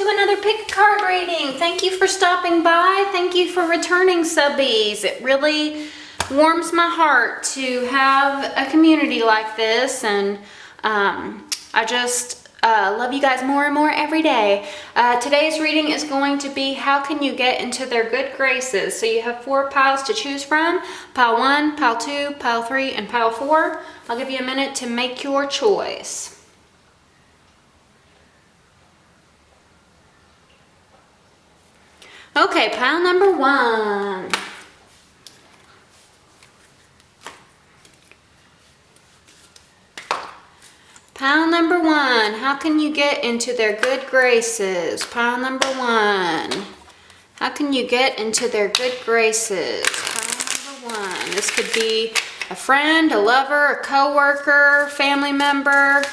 to another pick card reading. Thank you for stopping by. Thank you for returning subbies. It really warms my heart to have a community like this, and I just love you guys more and more every day. Today's reading is going to be how can you get into their good graces. So you have 4 piles to choose from. Pile 1, pile 2, pile 3, and pile 4. I'll give you a minute to make your choice. Okay, pile number 1. Pile number 1, how can you get into their good graces? Pile number 1, how can you get into their good graces? Pile number 1, this could be a friend, a lover, a co-worker, family member.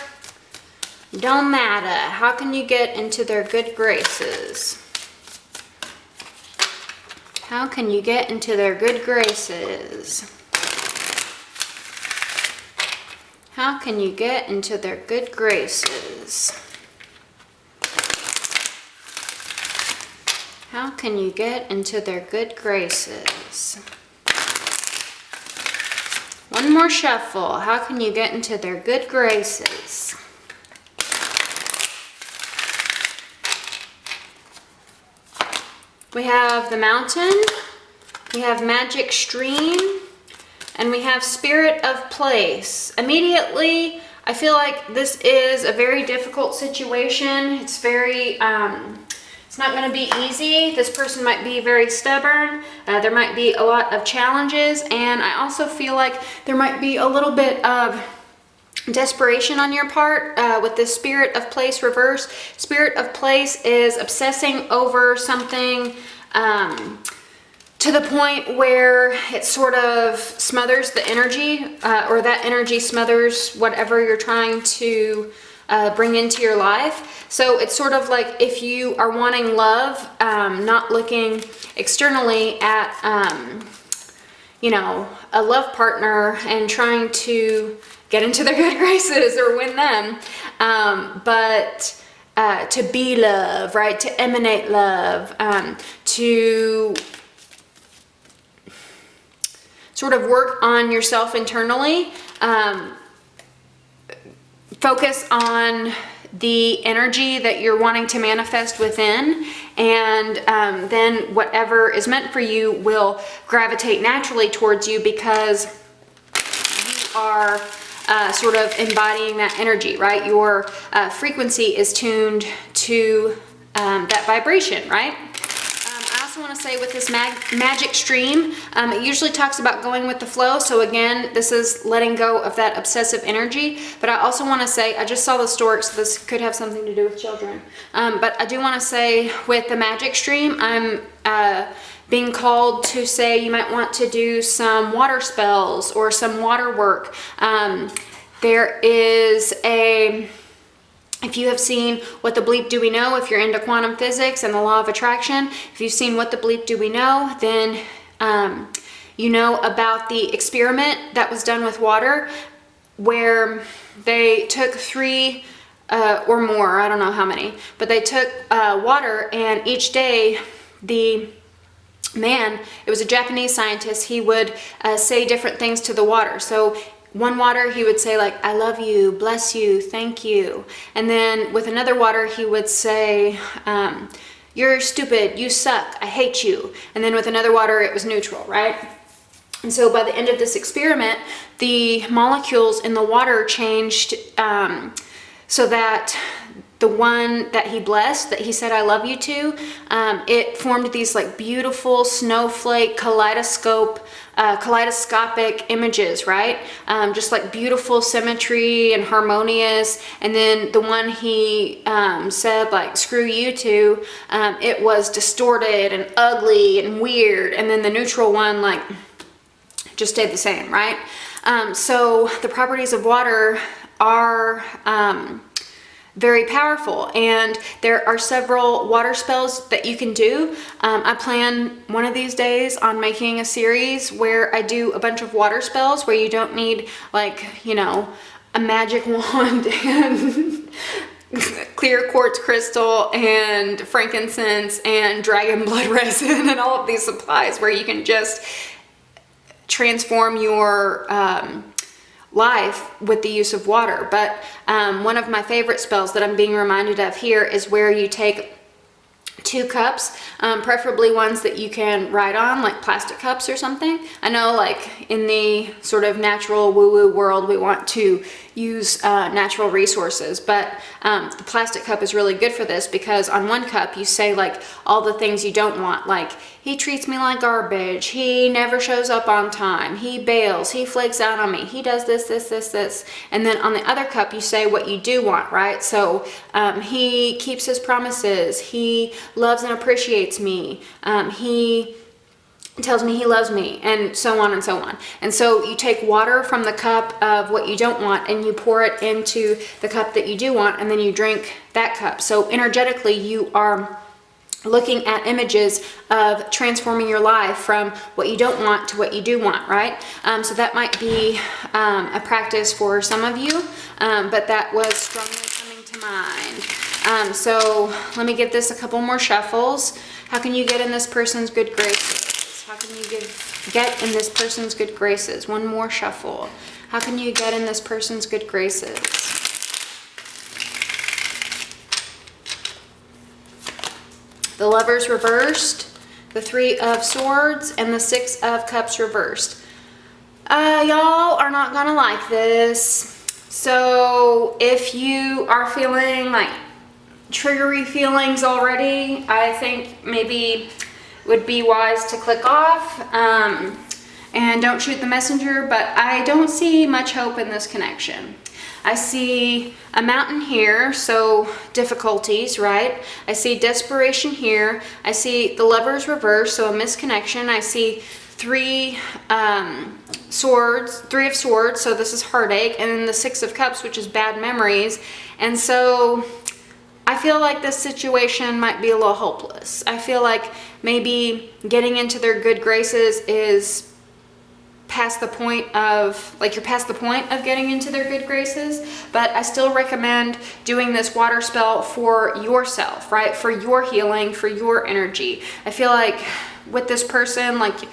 Don't matter. How can you get into their good graces? How can you get into their good graces? How can you get into their good graces? How can you get into their good graces? One more shuffle. How can you get into their good graces? We have the mountain, we have magic stream, and we have spirit of place. Immediately, I feel like this is a very difficult situation. It's very, it's not going to be easy. This person might be very stubborn. There might be a lot of challenges, and I also feel like there might be a little bit of desperation on your part with this spirit of place reverse. Spirit of place is obsessing over something to the point where it sort of smothers the energy, or that energy smothers whatever you're trying to bring into your life. So it's sort of like if you are wanting love, not looking externally at you know, a love partner and trying to get into their good graces or win them, but to be love, right? To emanate love, to sort of work on yourself internally, focus on the energy that you're wanting to manifest within, and then whatever is meant for you will gravitate naturally towards you because you are sort of embodying that energy, right? Your frequency is tuned to that vibration, right? I also want to say with this magic stream, it usually talks about going with the flow. So again, this is letting go of that obsessive energy. But I also want to say, I just saw the stork, so this could have something to do with children. But I do want to say with the magic stream, I'm being called to say you might want to do some water spells or some water work. There is a, if you have seen What the Bleep Do We Know, if you're into quantum physics and the law of attraction, if you've seen What the Bleep Do We Know, then you know about the experiment that was done with water where they took 3 or more, I don't know how many, but they took water, and each day the man, it was a Japanese scientist, he would say different things to the water. So one water he would say like, I love you, bless you, thank you. And then with another water he would say, you're stupid, you suck, I hate you. And then with another water it was neutral, right? And so by the end of this experiment, the molecules in the water changed so that the one that he blessed, that he said I love you to, it formed these like beautiful snowflake kaleidoscopic images, right? Just like beautiful symmetry and harmonious. And then the one he said like screw you to, it was distorted and ugly and weird. And then the neutral one like just stayed the same, right? So the properties of water are very powerful, and there are several water spells that you can do. I plan one of these days on making a series where I do a bunch of water spells where you don't need like, you know, a magic wand and clear quartz crystal and frankincense and dragon blood resin and all of these supplies where you can just transform your life with the use of water. But one of my favorite spells that I'm being reminded of here is where you take 2 cups, preferably ones that you can write on, like plastic cups or something. I know, like, in the sort of natural woo-woo world, we want to use natural resources, but the plastic cup is really good for this, because on one cup you say, like, all the things you don't want, like, he treats me like garbage, he never shows up on time, he bails, he flakes out on me, he does this, this, this, this. And then on the other cup you say what you do want, right? So he keeps his promises, he loves and appreciates me, he tells me he loves me, and so on and so on. And so you take water from the cup of what you don't want and you pour it into the cup that you do want, and then you drink that cup. So energetically you are looking at images of transforming your life from what you don't want to what you do want, right? So that might be a practice for some of you, but that was strongly coming to mind. So let me give this a couple more shuffles. How can you get in this person's good graces? How can you get in this person's good graces? One more shuffle. How can you get in this person's good graces? The Lovers reversed, the 3 of Swords, and the 6 of Cups reversed. Y'all are not gonna like this. So if you are feeling like triggery feelings already, I think maybe it would be wise to click off and don't shoot the messenger, but I don't see much hope in this connection. I see a mountain here, so difficulties, right? I see desperation here. I see the Lovers reversed, so a misconnection. I see 3 of Swords, so this is heartache, and then the 6 of Cups, which is bad memories. And so I feel like this situation might be a little hopeless. I feel like maybe getting into their good graces is past the point of, like, you're past the point of getting into their good graces, but I still recommend doing this water spell for yourself, right? For your healing, for your energy. I feel like with this person, like,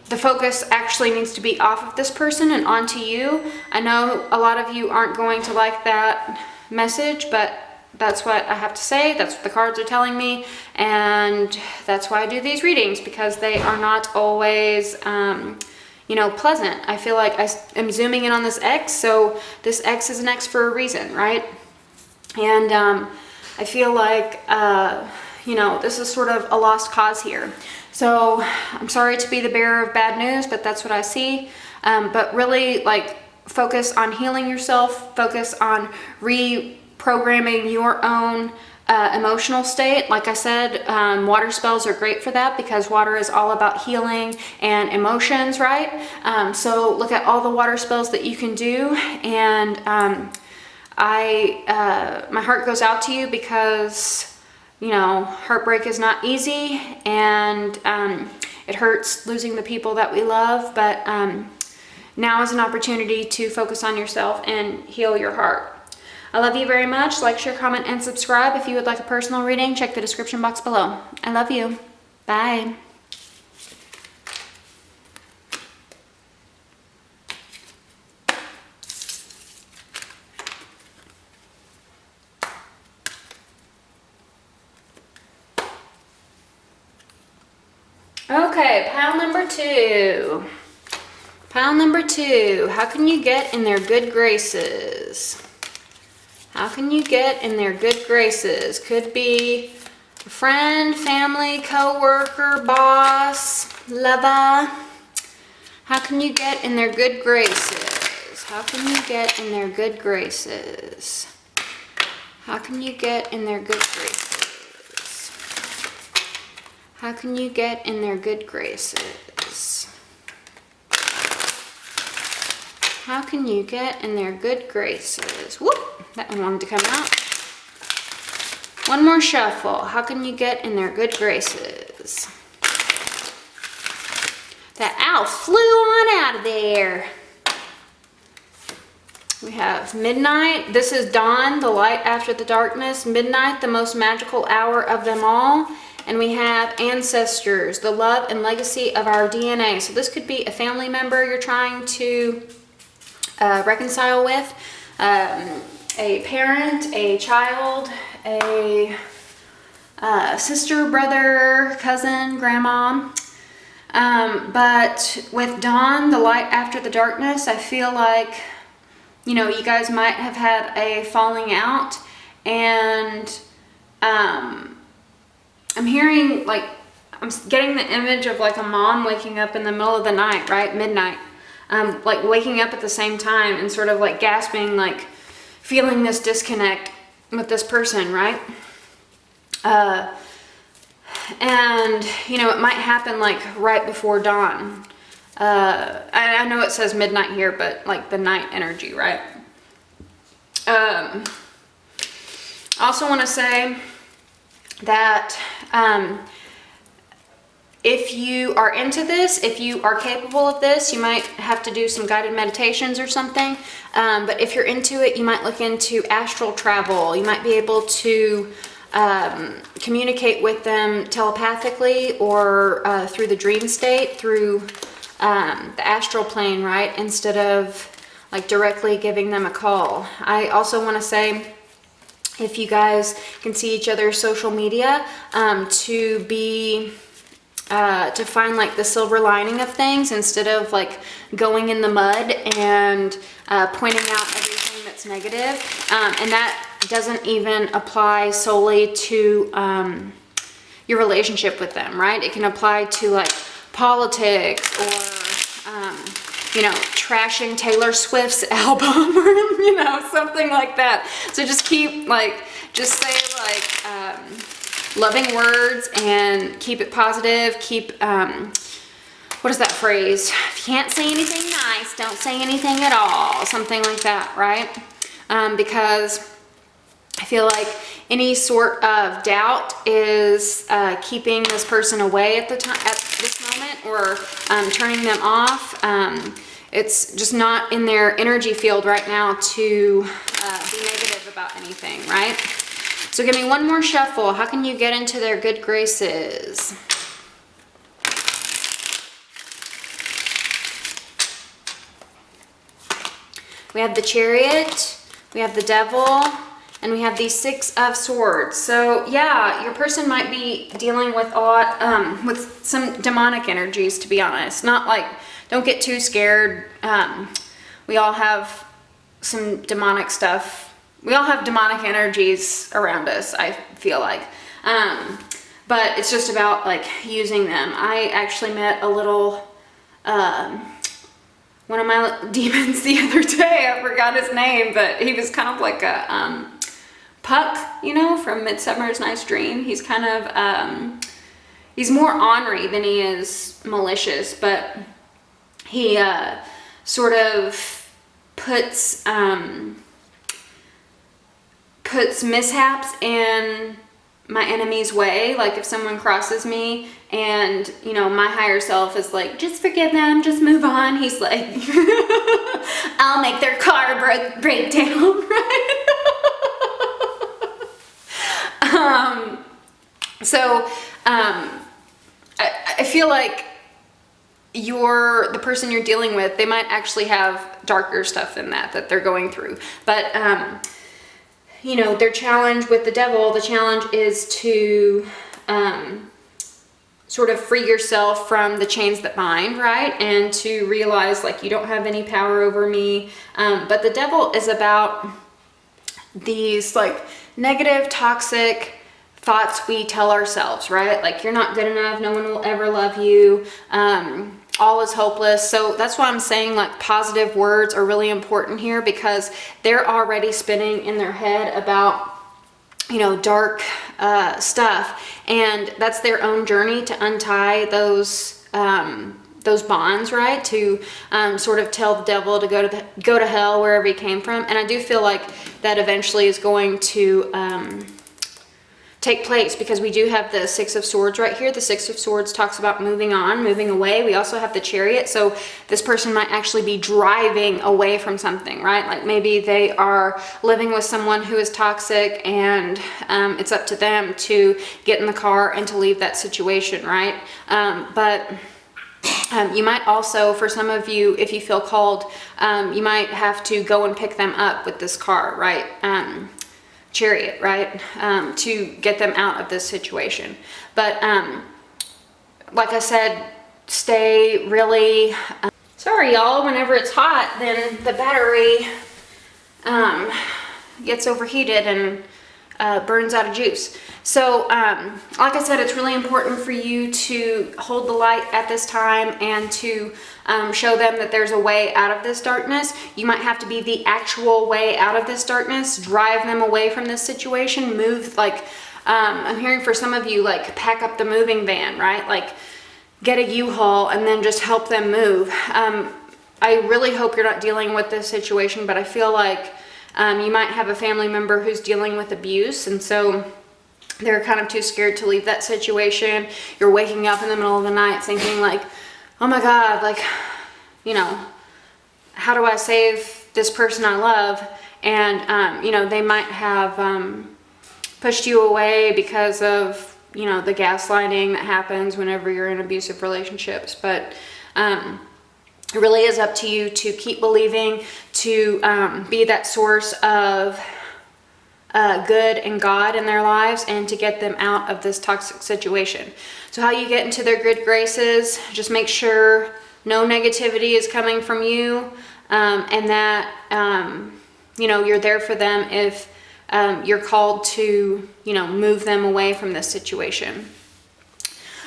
the focus actually needs to be off of this person and onto you. I know a lot of you aren't going to like that message, but that's what I have to say. That's what the cards are telling me, and that's why I do these readings, because they are not always you know, pleasant. I feel like I am zooming in on this X, so this X is an X for a reason, right? And I feel like, you know, this is sort of a lost cause here. So I'm sorry to be the bearer of bad news, but that's what I see. But really, like, focus on healing yourself, focus on reprogramming your own emotional state. Like I said, water spells are great for that, because water is all about healing and emotions, right? So look at all the water spells that you can do, and my heart goes out to you, because, you know, heartbreak is not easy, and it hurts losing the people that we love, but now is an opportunity to focus on yourself and heal your heart. I love you very much. Like, share, comment, and subscribe. If you would like a personal reading, check the description box below. I love you. Bye. Okay, pile number 2. Pile number 2. How can you get in their good graces? How can you get in their good graces? Could be a friend, family, co-worker, boss, lover. How can you get in their good graces? How can you get in their good graces? How can you get in their good graces? How can you get in their good graces? How can you get in their good graces? Whoop! That one wanted to come out. One more shuffle. How can you get in their good graces? That owl flew on out of there. We have midnight. This is dawn, the light after the darkness. Midnight, the most magical hour of them all. And we have ancestors, the love and legacy of our DNA. So this could be a family member you're trying to reconcile with, a parent, a child, a sister, brother, cousin, grandma. But with dawn, the light after the darkness, I feel like, you know, you guys might have had a falling out, and I'm hearing, like, I'm getting the image of like a mom waking up in the middle of the night, right? Midnight. Like waking up at the same time and sort of like gasping, like feeling this disconnect with this person, right? And, you know, it might happen like right before dawn. I know it says midnight here, but like the night energy, right? I also want to say that if you are into this, if you are capable of this, you might have to do some guided meditations or something. But if you're into it, you might look into astral travel. You might be able to communicate with them telepathically or through the dream state, through the astral plane, right? Instead of like directly giving them a call. I also want to say, if you guys can see each other's social media, to find like the silver lining of things instead of like going in the mud and pointing out everything that's negative. And that doesn't even apply solely to your relationship with them, right? It can apply to like politics or you know, trashing Taylor Swift's album or, you know, something like that. So just keep like, just say like loving words and keep it positive. Keep, what is that phrase? If you can't say anything nice, don't say anything at all. Something like that, right? Because I feel like any sort of doubt is keeping this person away at this moment, or turning them off. It's just not in their energy field right now to be negative about anything, right? So give me one more shuffle. How can you get into their good graces? We have the Chariot, we have the Devil, and we have the Six of Swords. So yeah, your person might be dealing with a lot, with some demonic energies, to be honest. Not like, don't get too scared. We all have some demonic stuff. We all have demonic energies around us, I feel like. But it's just about like using them. I actually met a little, one of my demons the other day. I forgot his name, but he was kind of like a Puck, you know, from Midsummer's Night's Dream. He's kind of, he's more ornery than he is malicious, but he sort of puts mishaps in my enemy's way. Like if someone crosses me and, you know, my higher self is like, just forgive them, just move on. He's like, I'll make their car break down, right? I feel like the person you're dealing with, they might actually have darker stuff than that they're going through. But, you know, their challenge with the Devil, the challenge is to sort of free yourself from the chains that bind, right? And to realize like you don't have any power over me. But the Devil is about these like negative, toxic thoughts we tell ourselves, right? Like you're not good enough, no one will ever love you, all is hopeless. So that's why I'm saying like positive words are really important here, because they're already spinning in their head about, you know, dark stuff, and that's their own journey to untie those bonds, right? To sort of tell the Devil to go to hell wherever he came from. And I do feel like that eventually is going to take place, because we do have the Six of Swords right here. The Six of Swords talks about moving on, moving away. We also have the Chariot, so this person might actually be driving away from something, right? Like maybe they are living with someone who is toxic, and it's up to them to get in the car and to leave that situation, right? You might also, for some of you, if you feel called, you might have to go and pick them up with this car, right? Chariot, right? To get them out of this situation. But like I said, stay really, sorry y'all, whenever it's hot, then the battery gets overheated and burns out of juice. So like I said, it's really important for you to hold the light at this time and to show them that there's a way out of this darkness. You might have to be the actual way out of this darkness, drive them away from this situation, move, like I'm hearing for some of you, like pack up the moving van, right? Like get a U-Haul and then just help them move. I really hope you're not dealing with this situation, but I feel like you might have a family member who's dealing with abuse, and so they're kind of too scared to leave that situation. You're waking up in the middle of the night thinking like, oh my God, like, you know, how do I save this person I love? And, you know, they might have pushed you away because of, you know, the gaslighting that happens whenever you're in abusive relationships. But it really is up to you to keep believing, to be that source of good and God in their lives, and to get them out of this toxic situation. So how you get into their good graces, just make sure no negativity is coming from you, and that you know, you're there for them if you're called to, you know, move them away from this situation.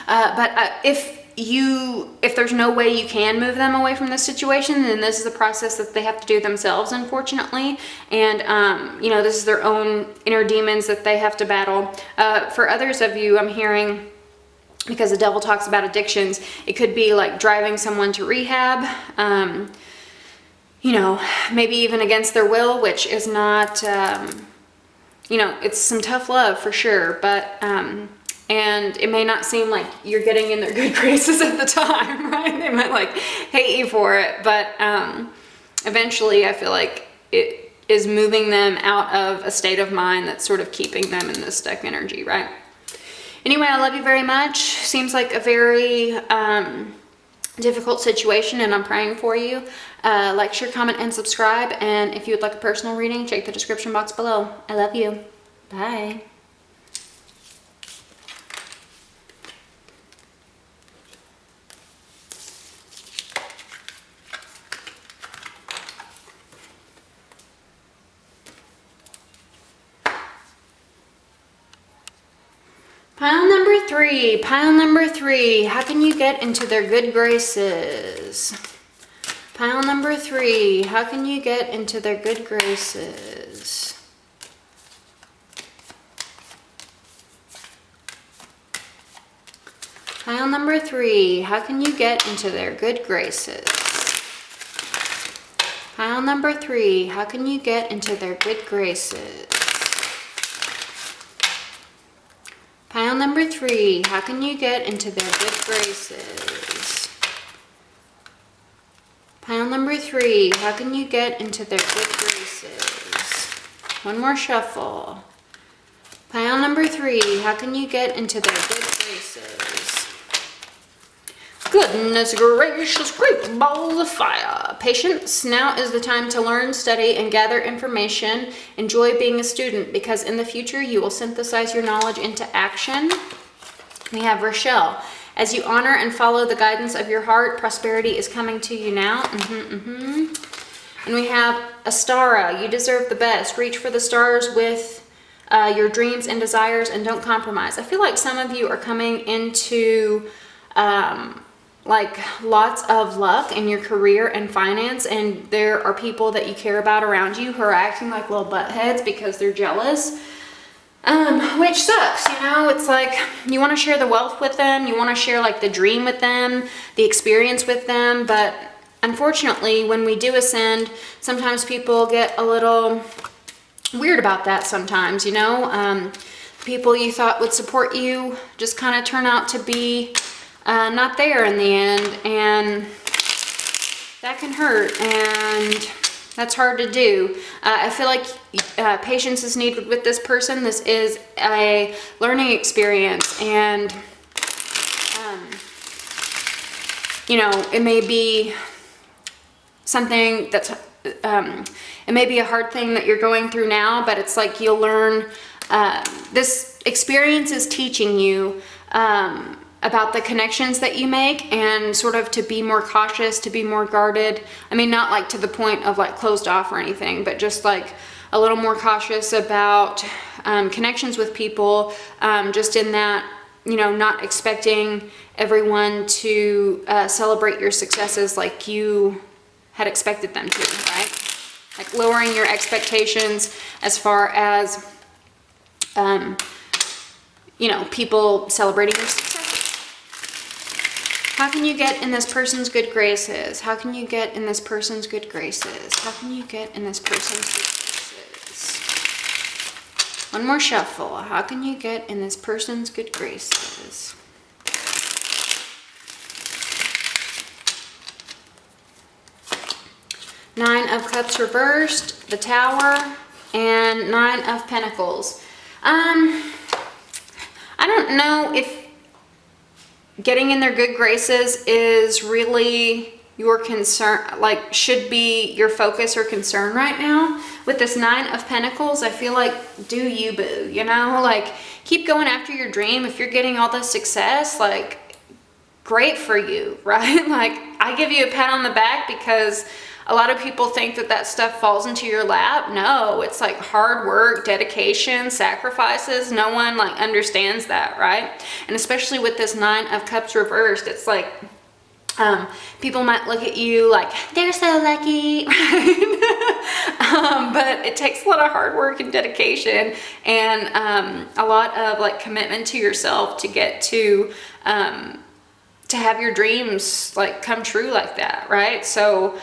But if there's no way you can move them away from this situation, then this is a process that they have to do themselves, unfortunately. And, you know, this is their own inner demons that they have to battle. For others of you, I'm hearing, because the devil talks about addictions, it could be like driving someone to rehab, you know, maybe even against their will, which is not, you know, it's some tough love for sure, but, and it may not seem like you're getting in their good graces at the time, right? They might like hate you for it, but eventually I feel like it is moving them out of a state of mind that's sort of keeping them in this stuck energy, right? Anyway, I love you very much. Seems like a very difficult situation, and I'm praying for you. Like, share, comment, and subscribe. And if you would like a personal reading, check the description box below. I love you. Bye. Pile number three, how can you get into their good graces? Pile number three, how can you get into their good graces? Pile number three, how can you get into their good graces? Pile number three, how can you get into their good graces? Pile number three, how can you get into their good graces? Pile number three, how can you get into their good graces? One more shuffle. Pile number three, how can you get into their good graces? Goodness gracious, great balls of fire. Patience, now is the time to learn, study, and gather information. Enjoy being a student, because in the future you will synthesize your knowledge into action. We have Rochelle. As you honor and follow the guidance of your heart, prosperity is coming to you now. And we have Astara. You deserve the best. Reach for the stars with your dreams and desires, and don't compromise. I feel like some of you are coming into like lots of luck in your career and finance, and there are people that you care about around you who are acting like little buttheads because they're jealous, which sucks, you know. It's like you want to share the wealth with them, you want to share like the dream with them, the experience with them, but unfortunately when we do ascend, sometimes people get a little weird about that sometimes, you know. people you thought would support you just kind of turn out to be not there in the end, and that can hurt, and that's hard to do. I feel like patience is needed with this person. This is a learning experience, and you know, it may be something that's it may be a hard thing that you're going through now, but it's like you'll learn. This experience is teaching you about the connections that you make, and sort of to be more cautious, to be more guarded. I mean, not like to the point of like closed off or anything, but just like a little more cautious about connections with people, just in that, you know, not expecting everyone to celebrate your successes like you had expected them to, right? Like lowering your expectations as far as, you know, people celebrating your successes. How can you get in this person's good graces? How can you get in this person's good graces? How can you get in this person's good graces? One more shuffle. How can you get in this person's good graces? Nine of Cups reversed, the Tower, and Nine of Pentacles. I don't know if getting in their good graces is really your concern, like should be your focus or concern right now. With this Nine of Pentacles, I feel like do you, boo, you know, like keep going after your dream. If you're getting all this success, like great for you, right? Like I give you a pat on the back, because a lot of people think that that stuff falls into your lap. No, it's like hard work, dedication, sacrifices. No one like understands that, right? And especially with this Nine of Cups reversed, it's like people might look at you like they're so lucky, right? But it takes a lot of hard work and dedication, and a lot of like commitment to yourself to get to have your dreams like come true like that, right? So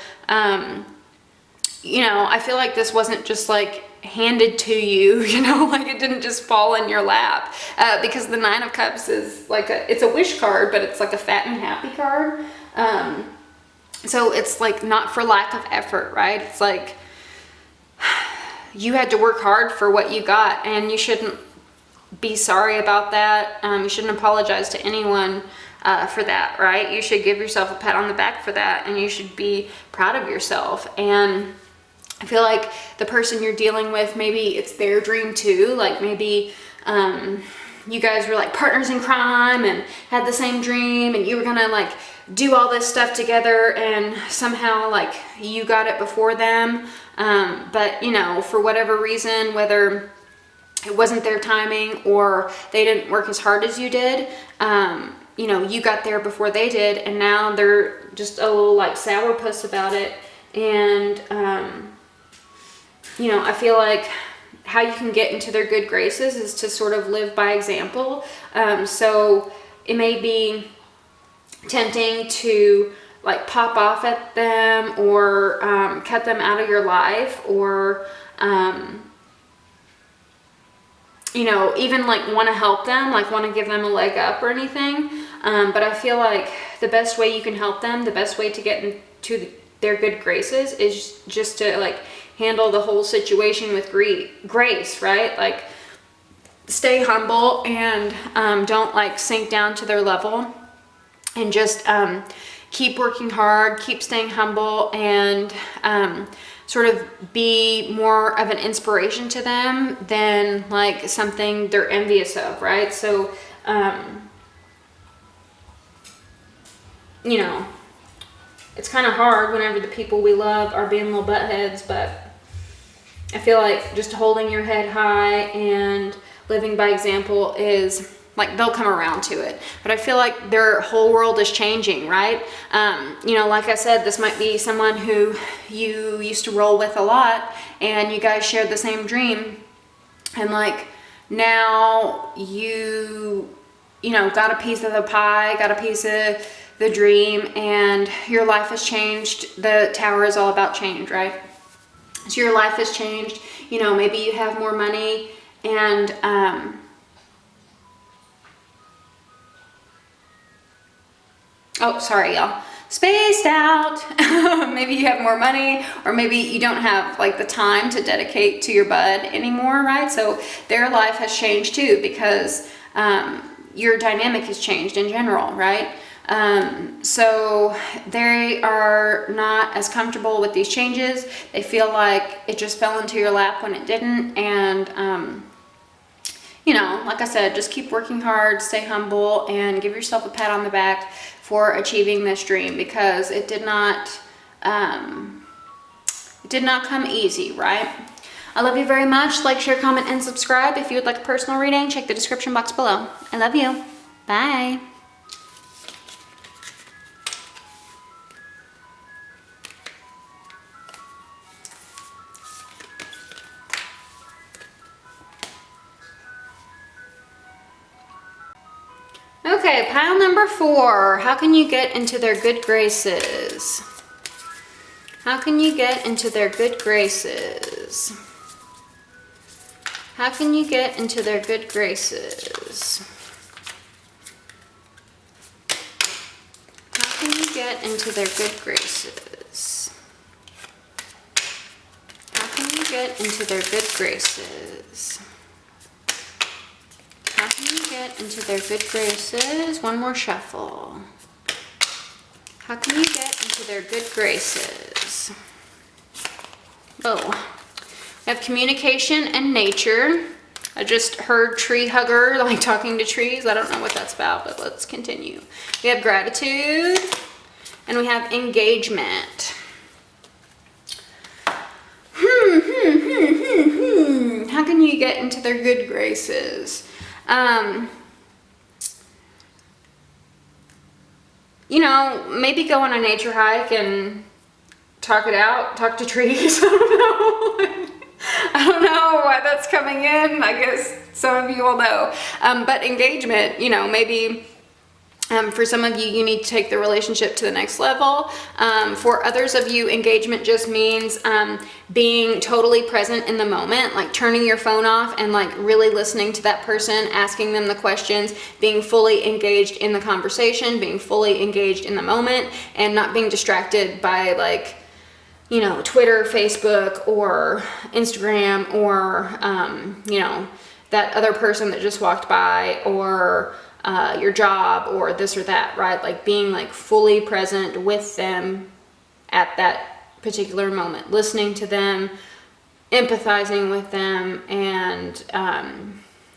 you know, I feel like this wasn't just like handed to you, you know, like it didn't just fall in your lap, because the Nine of Cups is like it's a wish card, but it's like a fat and happy card. So it's like not for lack of effort, right? It's like you had to work hard for what you got, and you shouldn't be sorry about that. You shouldn't apologize to anyone for that, right? You should give yourself a pat on the back for that, and you should be proud of yourself. And I feel like the person you're dealing with, maybe it's their dream too. Like maybe you guys were like partners in crime and had the same dream, and you were gonna like do all this stuff together, and somehow like you got it before them. But you know, for whatever reason, whether it wasn't their timing or they didn't work as hard as you did, you know, you got there before they did, and now they're just a little like sourpuss about it. And you know, I feel like how you can get into their good graces is to sort of live by example. So it may be tempting to like pop off at them, or cut them out of your life, or you know, even like want to help them, like want to give them a leg up or anything. But I feel like the best way you can help them, the best way to get into their good graces is just to like handle the whole situation with grace, right? Like stay humble, and don't like sink down to their level, and just keep working hard, keep staying humble, and sort of be more of an inspiration to them than like something they're envious of, right? So you know, it's kind of hard whenever the people we love are being little buttheads, but I feel like just holding your head high and living by example is like, they'll come around to it. But I feel like their whole world is changing, right? You know, like I said, this might be someone who you used to roll with a lot, and you guys shared the same dream, and like now you know, got a piece of the pie, got a piece of the dream, and your life has changed. The Tower is all about change, right? So your life has changed. You know, maybe you have more money, and Oh, sorry, y'all. Spaced out. Maybe you have more money, or maybe you don't have like the time to dedicate to your bud anymore, right? So their life has changed too, because your dynamic has changed in general, right? So they are not as comfortable with these changes. They feel like it just fell into your lap when it didn't. And, you know, like I said, just keep working hard, stay humble, and give yourself a pat on the back for achieving this dream, because it did not come easy, right? I love you very much. Like, share, comment, and subscribe. If you would like a personal reading, check the description box below. I love you. Bye. Okay, pile number 4. How can you get into their good graces? How can you get into their good graces? How can you get into their good graces? How can you get into their good graces? How can you get into their good graces? How can you get into their good graces? One more shuffle. How can you get into their good graces? Oh, we have communication and nature. I just heard tree hugger, like talking to trees. I don't know what that's about, but let's continue. We have gratitude, and we have engagement. How can you get into their good graces? You know, maybe go on a nature hike and talk it out, talk to trees. I don't know. I don't know why that's coming in. I guess some of you will know. But engagement, you know, maybe for some of you, you need to take the relationship to the next level. For others of you, engagement just means being totally present in the moment, like turning your phone off and like really listening to that person, asking them the questions, being fully engaged in the conversation, being fully engaged in the moment, and not being distracted by like, you know, Twitter, Facebook, or Instagram, or, you know, that other person that just walked by, or your job, or this or that, right? Like being like fully present with them at that particular moment, listening to them, empathizing with them, and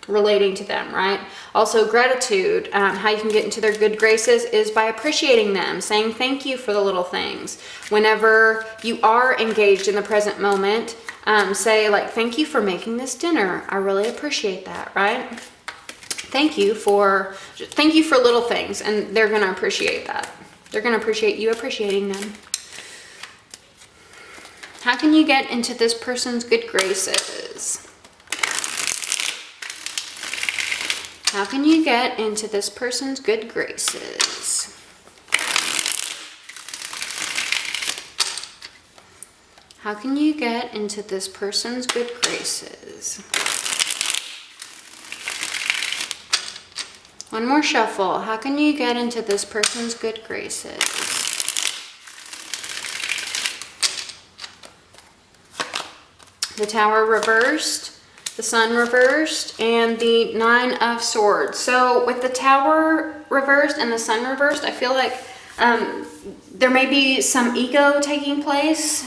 relating to them, right? Also, gratitude, how you can get into their good graces is by appreciating them, saying thank you for the little things. Whenever you are engaged in the present moment, say like, thank you for making this dinner. I really appreciate that, right? Thank you for little things, and they're going to appreciate that. They're going to appreciate you appreciating them. How can you get into this person's good graces? How can you get into this person's good graces? How can you get into this person's good graces? One more shuffle. How can you get into this person's good graces? The Tower reversed, the Sun reversed, and the Nine of Swords. So with the Tower reversed and the Sun reversed, I feel like there may be some ego taking place.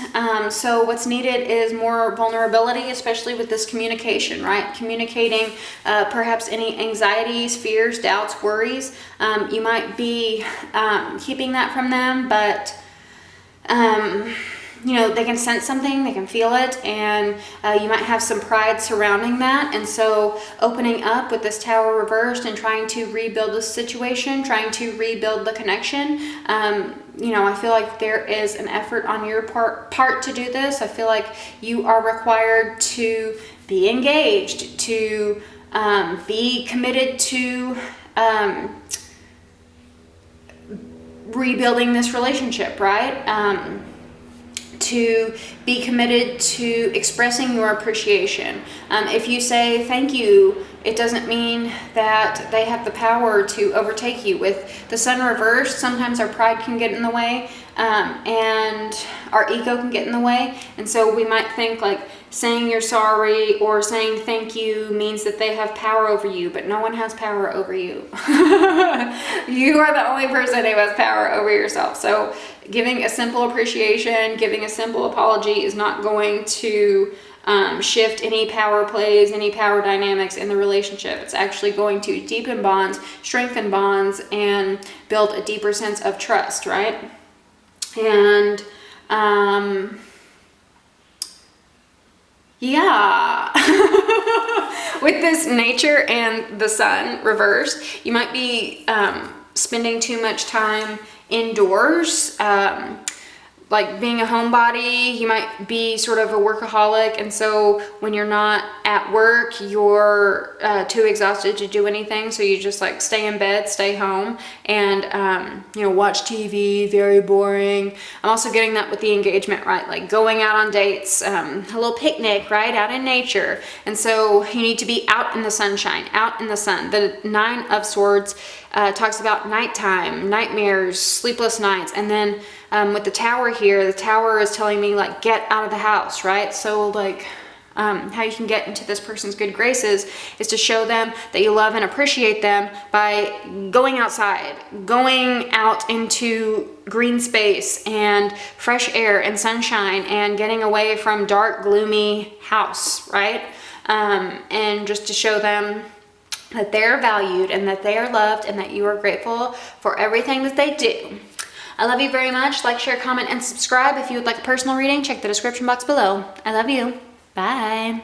So what's needed is more vulnerability, especially with this communication, right? Communicating perhaps any anxieties, fears, doubts, worries. You might be keeping that from them, but you know, they can sense something, they can feel it, and you might have some pride surrounding that. And so opening up with this Tower reversed and trying to rebuild the situation, trying to rebuild the connection, you know, I feel like there is an effort on your part to do this. I feel like you are required to be engaged, to be committed to rebuilding this relationship, right? to be committed to expressing your appreciation. If you say thank you, it doesn't mean that they have the power to overtake you. With the sun reversed, sometimes our pride can get in the way, and our ego can get in the way. And so we might think like saying you're sorry or saying thank you means that they have power over you, but no one has power over you. You are the only person who has power over yourself. So giving a simple appreciation, giving a simple apology is not going to shift any power plays, any power dynamics in the relationship. It's actually going to deepen bonds, strengthen bonds, and build a deeper sense of trust, right? And yeah. With this nature and the sun reversed, you might be spending too much time indoors, like being a homebody. You might be sort of a workaholic, and so when you're not at work, you're too exhausted to do anything, so you just like stay in bed, stay home, and you know, watch TV. Very boring. I'm also getting that with the engagement, right? Like going out on dates, a little picnic, right, out in nature. And so you need to be out in the sunshine, out in the sun. The Nine of Swords talks about nighttime, nightmares, sleepless nights, and then with the Tower here, the Tower is telling me like get out of the house, right? So like how you can get into this person's good graces is to show them that you love and appreciate them by going outside, going out into green space and fresh air and sunshine, and getting away from dark, gloomy house, right? And just to show them that they're valued and that they are loved and that you are grateful for everything that they do. I love you very much. Like, share, comment, and subscribe. If you would like a personal reading, check the description box below. I love you. Bye.